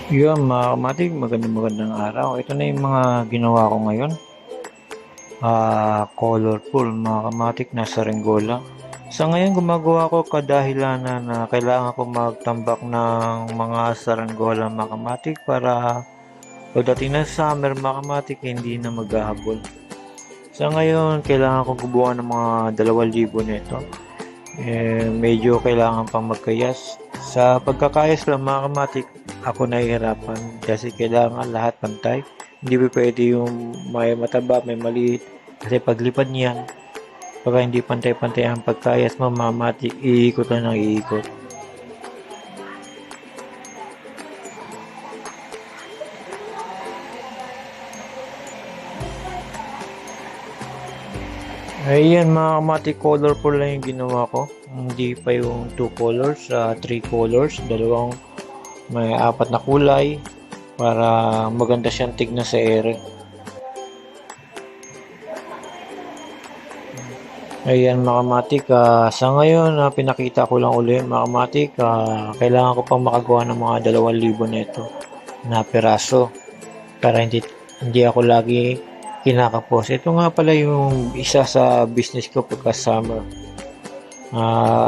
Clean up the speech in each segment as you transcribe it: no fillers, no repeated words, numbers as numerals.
Yun mga kamatig, magandang araw. Ito na yung mga ginawa ko ngayon. Colorful mga kamatig, nasa Ringgola. Sa ngayon gumagawa ko kadahilanan na kailangan ko magtambak ng mga saranggola mga kamatig para pagdating ng summer mga kamatig hindi na maghahabol. Sa ngayon kailangan ko gubuhan ng mga 2,000 nito. Medyo kailangan pang magkayas. Sa pagkakayas lang mga kamatik, ako nahihirapan kasi kailangan lahat pantay. Hindi pa pwede yung may mataba, may maliit. Kasi paglipad niyan, pagka hindi pantay-pantay ang pagkayas mo, mga kamatik, iikot lang ng iikot. Ayan mga kamatik, colorful lang yung ginawa ko. Hindi pa yung 2 colors, 3 colors, dalawang may 4 na kulay para maganda siyang tignan sa ere. Ayan mga kamatik, sa ngayon pinakita ko lang uli mga kamatik, kailangan ko pang makagawa ng mga 2,000 nito na piraso para hindi ako lagi kinakapos. Ito nga pala yung isa sa business ko pagka summer,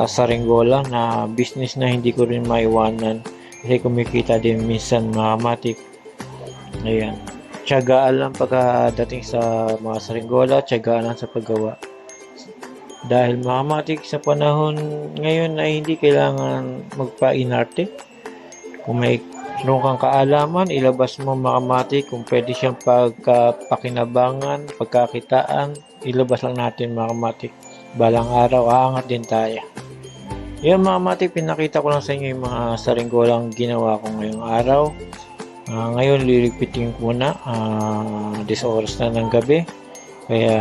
sa Ringgola na business na hindi ko rin maiwanan kasi kumikita din minsan mga kamatik. Ayan, tiyagaan lang pagkadating sa mga Saringgola, tiyagaan lang sa paggawa. Dahil makamatik sa panahon ngayon ay hindi kailangan magpa-inarte. Kung may meron kang kaalaman, ilabas mo makamatik. Kung pwede siyang pagkapakinabangan, pagkakitaan, ilabas lang natin makamatik. Balang araw, aangat din tayo. Yan makamatik, pinakita ko lang sa inyo yung mga saringgolang ginawa ko ngayong araw. Ngayon liligpitin ko muna, 10 oras na ng gabi. Kaya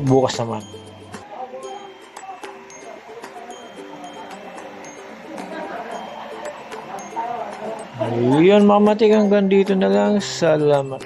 bukas naman. Yun mga matik, hanggang dito na lang. Salamat.